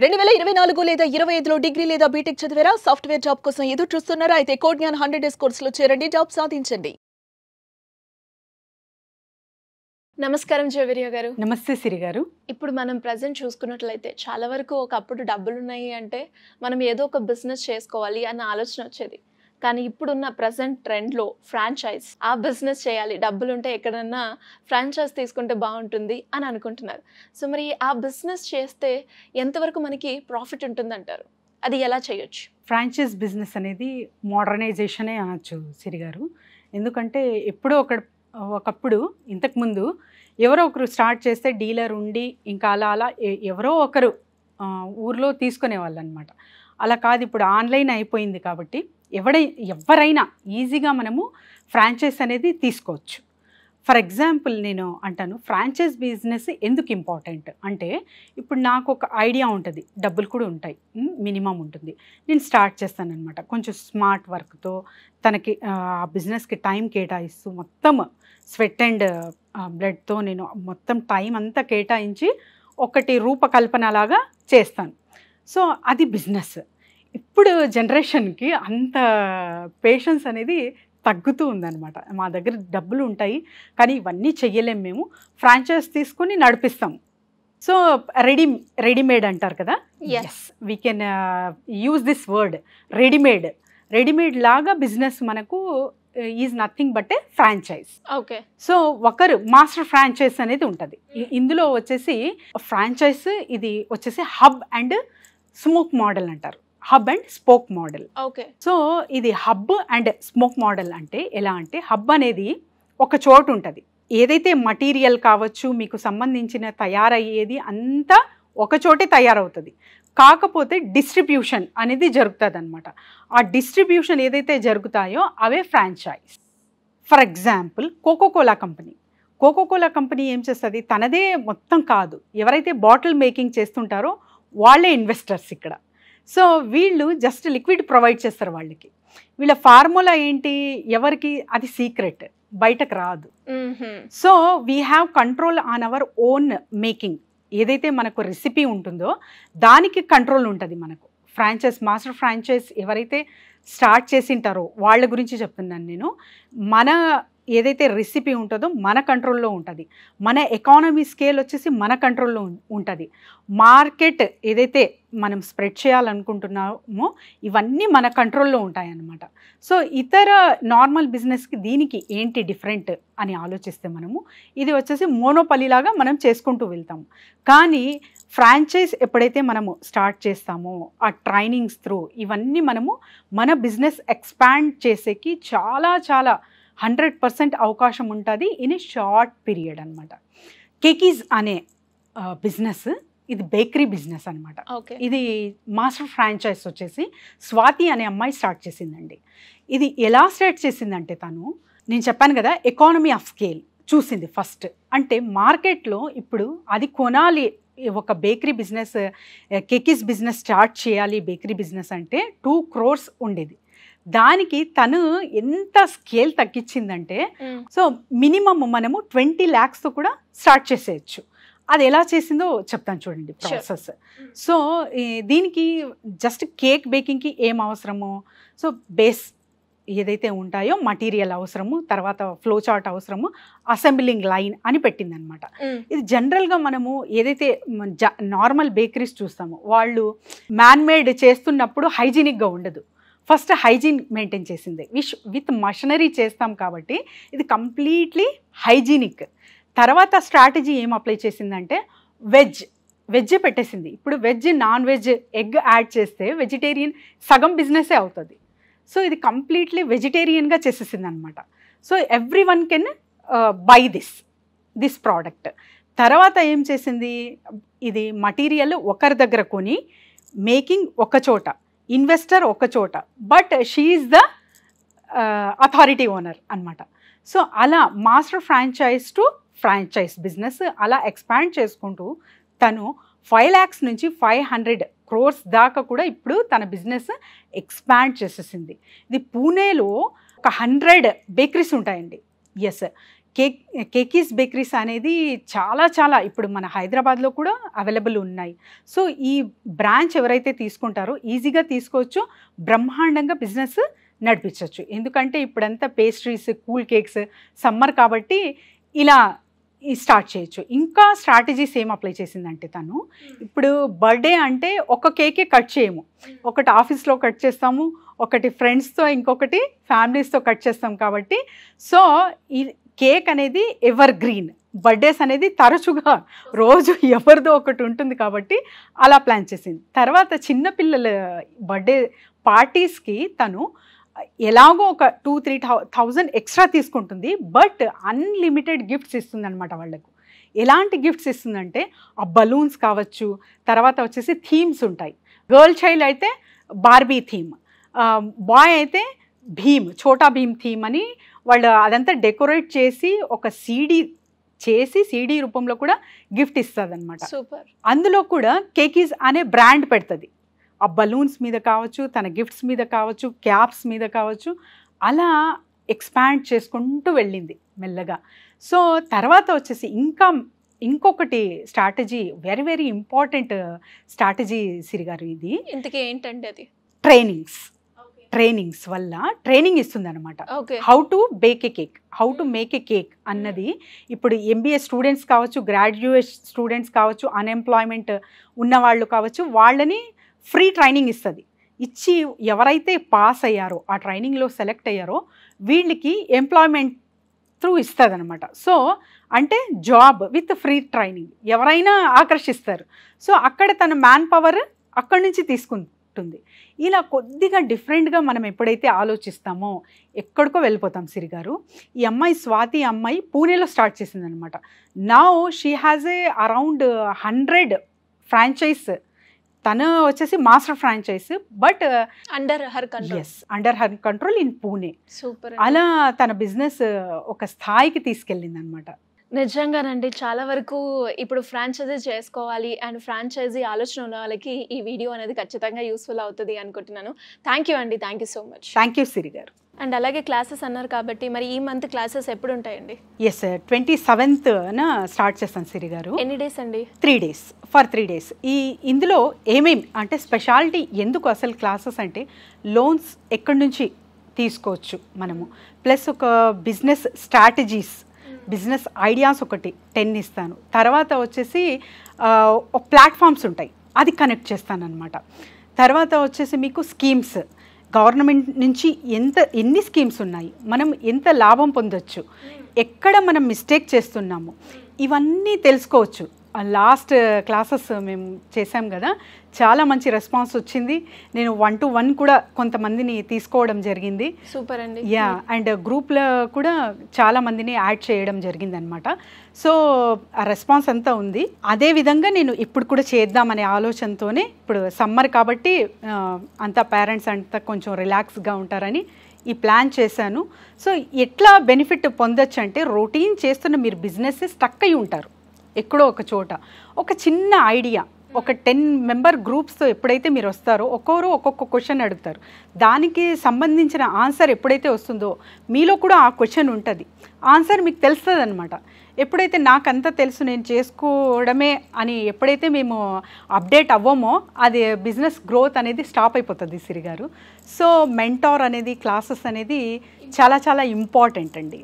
2024 లేదా 25లో డిగ్రీ లేదా బీటెక్ చదివారా? సాఫ్ట్వేర్ జాబ్ కోసం ఎదురు చూస్తున్నారా? అయితే కోడ్జ్ఞాన్ 100 డేస్ కోర్సులో చేరండి, జాబ్ సాధించండి. నమస్కారం జవేరియా గారు. నమస్తే సిరి గారు. ఇప్పుడు మనం ప్రెజెంట్ చూసుకున్నట్లయితే చాలా వరకు ఒకప్పుడు డబ్బులు ఉన్నాయి అంటే మనం ఏదో ఒక బిజినెస్ చేసుకోవాలి అన్న ఆలోచన వచ్చేది. కానీ ఇప్పుడున్న ప్రెజెంట్ ట్రెండ్లో ఫ్రాంచైజ్, ఆ బిజినెస్ చేయాలి, డబ్బులు ఉంటే ఎక్కడన్నా ఫ్రాంచైజ్ తీసుకుంటే బాగుంటుంది అని అనుకుంటున్నారు. సో మరి ఆ బిజినెస్ చేస్తే ఎంతవరకు మనకి ప్రాఫిట్ ఉంటుందంటారు? అది ఎలా చేయొచ్చు? ఫ్రాంచైజ్ బిజినెస్ అనేది మోడర్నైజేషనే అనొచ్చు సిరి గారు. ఎందుకంటే ఎప్పుడో ఒకప్పుడు ఇంతకుముందు ఎవరో ఒకరు స్టార్ట్ చేస్తే డీలర్ ఉండి ఇంకా అలా ఎవరో ఒకరు ఊర్లో తీసుకునేవాళ్ళు అనమాట. అలా కాదు, ఇప్పుడు ఆన్లైన్ అయిపోయింది కాబట్టి ఎవరైనా ఈజీగా మనము ఫ్రాంచైజ్ అనేది తీసుకోవచ్చు. ఫర్ ఎగ్జాంపుల్ నేను అంటాను, ఫ్రాంచైజ్ బిజినెస్ ఎందుకు ఇంపార్టెంట్ అంటే, ఇప్పుడు నాకు ఒక ఐడియా ఉంటుంది, డబ్బులు కూడా ఉంటాయి, మినిమం ఉంటుంది, నేను స్టార్ట్ చేస్తాను అనమాట. కొంచెం స్మార్ట్ వర్క్తో తనకి ఆ బిజినెస్కి టైం కేటాయిస్తూ మొత్తం స్వెట్ అండ్ బ్లడ్తో నేను మొత్తం టైం అంతా కేటాయించి ఒకటి రూపకల్పనలాగా చేస్తాను. సో అది బిజినెస్. ఇప్పుడు జనరేషన్కి అంత పేషెన్స్ అనేది తగ్గుతూ ఉందన్నమాట. మా దగ్గర డబ్బులు ఉంటాయి కానీ ఇవన్నీ చెయ్యలేము, మేము ఫ్రాంచైజ్ తీసుకుని నడిపిస్తాము. సో రెడీమేడ్ అంటారు కదా, yes we can use this word, readymade లాగా బిజినెస్ మనకు is nothing but a franchise. Okay. So ఒకరు మాస్టర్ ఫ్రాంచైజ్ అనేది ఉంటుంది. ఇందులో వచ్చేసి ఫ్రాంచైజ్ ఇది వచ్చేసి హబ్ అండ్ స్మోక్ మోడల్ అంటారు, hub and spoke model. Okay. So ఇది హబ్ అండ్ స్మోక్ మోడల్ అంటే ఎలా అంటే, హబ్ అనేది ఒక చోటు ఉంటుంది, ఏదైతే మటీరియల్ కావచ్చు మీకు సంబంధించిన తయారయ్యేది అంతా ఒక చోటే తయారవుతుంది. కాకపోతే డిస్ట్రిబ్యూషన్ అనేది జరుగుతుంది అనమాట. ఆ డిస్ట్రిబ్యూషన్ ఏదైతే జరుగుతాయో అవే franchise. For example Coca Cola company ఏం చేస్తుంది, తనదే మొత్తం కాదు, ఎవరైతే బాటిల్ మేకింగ్ చేస్తుంటారో వాళ్ళే ఇన్వెస్టర్స్ ఇక్కడ. సో వీళ్ళు జస్ట్ లిక్విడ్ ప్రొవైడ్ చేస్తారు వాళ్ళకి. వీళ్ళ ఫార్ములా ఏంటి, ఎవరికి అది సీక్రెట్, బయటకు రాదు. So we have control on our own making. ఏదైతే మనకు రెసిపీ ఉంటుందో దానికి కంట్రోల్ ఉంటుంది మనకు. మాస్టర్ ఫ్రాంచైజ్ ఎవరైతే స్టార్ట్ చేసింటారో వాళ్ళ గురించి చెప్తున్నాను నేను. మన ఏదైతే రెసిపీ ఉంటుందో మన కంట్రోల్లో ఉంటుంది, మన ఎకానమీ స్కేల్ వచ్చేసి మన కంట్రోల్లో ఉంటుంది, మార్కెట్ ఏదైతే మనం స్ప్రెడ్ చేయాలనుకుంటున్నామో ఇవన్నీ మన కంట్రోల్లో ఉంటాయన్నమాట. సో ఇతర నార్మల్ బిజినెస్కి దీనికి ఏంటి డిఫరెంట్ అని ఆలోచిస్తే మనము ఇది వచ్చేసి మోనోపలీలాగా మనం చేసుకుంటూ వెళ్తాము. కానీ ఫ్రాంచైజ్ ఎప్పుడైతే మనము స్టార్ట్ చేస్తామో ఆ ట్రైనింగ్స్ త్రూ ఇవన్నీ మనము మన బిజినెస్ ఎక్స్పాండ్ చేసేకి చాలా 100% అవకాశం ఉంటుంది ఇన్ ఏ షార్ట్ పీరియడ్ అనమాట. కేకీస్ అనే బిజినెస్ ఇది బేకరీ బిజినెస్ అనమాట. ఇది మాస్టర్ ఫ్రాంచైజ్ వచ్చేసి స్వాతి అనే అమ్మాయి స్టార్ట్ చేసిందండి. ఇది ఎలా స్టార్ట్ చేసిందంటే, నేను చెప్పాను కదా, ఎకానమీ ఆఫ్ స్కేల్ చూసింది ఫస్ట్. అంటే మార్కెట్లో ఇప్పుడు అది కొనాలి, ఒక బేకరీ బిజినెస్, కేకీస్ బిజినెస్ స్టార్ట్ చేయాలి, బేకరీ బిజినెస్ అంటే 2 crores ఉండేది. దానికి తను ఎంత స్కేల్ తగ్గించిందంటే, సో మినిమం మనము 20 lakhsతో కూడా స్టార్ట్ చేసేయచ్చు. అది ఎలా చేసిందో చెప్తాను చూడండి ప్రాసెస్. సో దీనికి జస్ట్ కేక్ బేకింగ్కి ఏం అవసరమో, సో బేస్ ఏదైతే ఉంటాయో మటీరియల్ అవసరము, తర్వాత ఫ్లో చార్ట్ అవసరము, అసెంబ్లింగ్ లైన్ అని పెట్టిందనమాట. ఇది జనరల్గా మనము ఏదైతే నార్మల్ బేకరీస్ చూస్తామో వాళ్ళు మ్యాన్మేడ్ చేస్తున్నప్పుడు హైజీనిక్గా ఉండదు. ఫస్ట్ హైజీన్ మెయింటైన్ చేసింది, విత్ మషనరీ చేస్తాం కాబట్టి ఇది కంప్లీట్లీ హైజీనిక్. తర్వాత స్ట్రాటజీ ఏం అప్లై చేసిందంటే వెజ్ పెట్టేసింది. ఇప్పుడు veg, non veg, egg add చేస్తే వెజిటేరియన్ సగం బిజినెసే అవుతుంది. సో ఇది కంప్లీట్లీ వెజిటేరియన్గా చేసేసింది అనమాట. So every one can buy this product. తర్వాత ఏం చేసింది, ఇది మటీరియల్ ఒకరి దగ్గర కొని, మేకింగ్ ఒక చోట, ఇన్వెస్టర్ ఒక చోట, but she is the authority owner అనమాట. సో అలా master franchise to franchise business అలా ఎక్స్పాండ్ చేసుకుంటూ తను 5 lakhs నుంచి 500 crores దాకా కూడా ఇప్పుడు తన బిజినెస్ ఎక్స్పాండ్ చేసేసింది. ఇది పూణేలో ఒక 100 బేకరీస్ ఉంటాయండి. ఎస్, కేకీస్ బేకరీస్ అనేది చాలా చాలా ఇప్పుడు మన హైదరాబాద్లో కూడా అవైలబుల్ ఉన్నాయి. సో ఈ బ్రాంచ్ ఎవరైతే తీసుకుంటారో ఈజీగా తీసుకోవచ్చు, బ్రహ్మాండంగా బిజినెస్ నడిపించవచ్చు. ఎందుకంటే ఇప్పుడంతా పేస్ట్రీస్, కూల్ కేక్స్, సమ్మర్ కాబట్టి ఇలా స్టార్ట్ చేయొచ్చు. ఇంకా స్ట్రాటజీస్ ఏం అప్లై చేసిందంటే తను ఇప్పుడు బర్త్డే అంటే ఒక కేకే కట్ చేయము, ఒకటి ఆఫీస్లో కట్ చేస్తాము, ఒకటి ఫ్రెండ్స్తో, ఇంకొకటి ఫ్యామిలీస్తో కట్ చేస్తాం. కాబట్టి సో ఈ కేక్ అనేది ఎవర్ గ్రీన్, బర్త్డేస్ అనేది తరచుగా రోజు ఎవరిదో ఒకటి ఉంటుంది కాబట్టి అలా ప్లాన్ చేసింది. తర్వాత చిన్నపిల్లల బర్త్డే పార్టీస్కి తను ఎలాగో ఒక 2-3,000 ఎక్స్ట్రా తీసుకుంటుంది, బట్ అన్లిమిటెడ్ గిఫ్ట్స్ ఇస్తుంది అనమాట వాళ్ళకు. ఎలాంటి గిఫ్ట్స్ ఇస్తుందంటే ఆ బలూన్స్ కావచ్చు, తర్వాత వచ్చేసి థీమ్స్ ఉంటాయి. గర్ల్ చైల్డ్ అయితే బార్బీ థీమ్, బాయ్ అయితే భీమ్, ఛోటా భీమ్ థీమ్ అని వాళ్ళు అదంతా డెకరేట్ చేసి ఒక సీడీ రూపంలో కూడా గిఫ్ట్ ఇస్తుంది అనమాట. సూపర్. అందులో కూడా కేకీస్ అనే బ్రాండ్ పెడుతుంది. ఆ బలూన్స్ మీద కావచ్చు, తన గిఫ్ట్స్ మీద కావచ్చు, క్యాప్స్ మీద కావచ్చు, అలా ఎక్స్పాండ్ చేసుకుంటూ వెళ్ళింది మెల్లగా. సో తర్వాత వచ్చేసి ఇంకొకటి strategy, very very important strategy సిరిగారు. ఇది ఇంతకీ ఏంటంటే అది ట్రైనింగ్స్ వల్ల ట్రైనింగ్ ఇస్తుంది అనమాట. How to bake a cake, how to make a cake అన్నది ఇప్పుడు MBA స్టూడెంట్స్ కావచ్చు, గ్రాడ్యుయేట్ స్టూడెంట్స్ కావచ్చు, అన్ఎంప్లాయ్మెంట్ ఉన్నవాళ్ళు కావచ్చు, వాళ్ళని ఫ్రీ ట్రైనింగ్ ఇస్తుంది. ఇచ్చి ఎవరైతే పాస్ అయ్యారో, ఆ ట్రైనింగ్లో సెలెక్ట్ అయ్యారో వీళ్ళకి ఎంప్లాయ్మెంట్ త్రూ ఇస్తుంది అనమాట. సో అంటే జాబ్ విత్ ఫ్రీ ట్రైనింగ్ ఎవరైనా ఆకర్షిస్తారు. సో అక్కడ తన మ్యాన్ పవర్ అక్కడి నుంచి తీసుకుంటుంది. ఇలా కొద్దిగా డిఫరెంట్గా మనం ఎప్పుడైతే ఆలోచిస్తామో ఎక్కడికో వెళ్ళిపోతాం సిరిగారు. ఈ అమ్మాయి స్వాతి అమ్మాయి పూణేలో స్టార్ట్ చేసిందనమాట. Now she has a around 100 franchise. తను వచ్చేసి master franchise, but under her control in Pune. Super. అలా తన బిజినెస్ ఒక స్థాయికి తీసుకెళ్ళింది అనమాట. నిజంగానండి, చాలా వరకు ఇప్పుడు ఫ్రాంచైజీ చేసుకోవాలి అండ్ ఫ్రాంచైజీ ఆలోచన ఉన్న వాళ్ళకి ఈ వీడియో అనేది ఖచ్చితంగా యూస్ఫుల్ అవుతుంది అనుకుంటున్నాను. థ్యాంక్ యూ అండి, thank you so much. Thank you Siri గారు. అండ్ అలాగే క్లాసెస్ అన్నారు కాబట్టి మరి ఈ మంత్ క్లాసెస్ ఎప్పుడు ఉంటాయండి? ఎస్, 27th స్టార్ట్ చేస్తాను సిరి గారు. ఎన్ని డేస్ అండి? 3 days, ఫర్ 3 days. ఇందులో ఏమేమి అంటే స్పెషాలిటీ ఎందుకు అసలు క్లాసెస్ అంటే లోన్స్ ఎక్కడి నుంచి తీసుకోవచ్చు మనము, ప్లస్ ఒక బిజినెస్ స్ట్రాటజీస్, బిజినెస్ ఐడియాస్ ఒకటి 10 ఇస్తాను. తర్వాత వచ్చేసి ప్లాట్ఫామ్స్ ఉంటాయి, అది కనెక్ట్ చేస్తాను అనమాట. తర్వాత వచ్చేసి మీకు స్కీమ్స్, గవర్నమెంట్ నుంచి ఎన్ని స్కీమ్స్ ఉన్నాయి, మనం ఎంత లాభం పొందొచ్చు, ఎక్కడ మనం మిస్టేక్ చేస్తున్నాము, ఇవన్నీ తెలుసుకోవచ్చు. లాస్ట్ క్లాసెస్ మేము చేసాం కదా, చాలా మంచి రెస్పాన్స్ వచ్చింది. నేను 1-to-1 కూడా కొంతమందిని తీసుకోవడం జరిగింది. సూపర్ అండి. యా, అండ్ గ్రూప్లో కూడా చాలా మందిని యాడ్ చేయడం జరిగింది అనమాట. సో ఆ రెస్పాన్స్ అంతా ఉంది. అదేవిధంగా నేను ఇప్పుడు కూడా చేద్దామనే ఆలోచనతోనే, ఇప్పుడు సమ్మర్ కాబట్టి అంతా పేరెంట్స్ అంతా కొంచెం రిలాక్స్గా ఉంటారని ఈ ప్లాన్ చేశాను. సో ఎట్లా బెనిఫిట్ పొందొచ్చు అంటే, రొటీన్ చేస్తున్న మీరు బిజినెస్ స్టక్ అయి ఉంటారు ఎక్కడో ఒక చోట. ఒక చిన్న ఐడియా, ఒక 10 మెంబర్ గ్రూప్స్తో ఎప్పుడైతే మీరు వస్తారో ఒక్కొక్కరు ఒక్కొక్క క్వశ్చన్ అడుగుతారు, దానికి సంబంధించిన ఆన్సర్ ఎప్పుడైతే వస్తుందో మీలో కూడా ఆ క్వశ్చన్ ఉంటుంది, ఆన్సర్ మీకు తెలుస్తుంది అనమాట. ఎప్పుడైతే నాకంతా తెలుసు నేను చేసుకోవడమే అని ఎప్పుడైతే మేము అప్డేట్ అవ్వమో, అది బిజినెస్ గ్రోత్ అనేది స్టాప్ అయిపోతుంది సిరి గారు. సో మెంటార్ అనేది, క్లాసెస్ అనేది చాలా చాలా ఇంపార్టెంట్ అండి.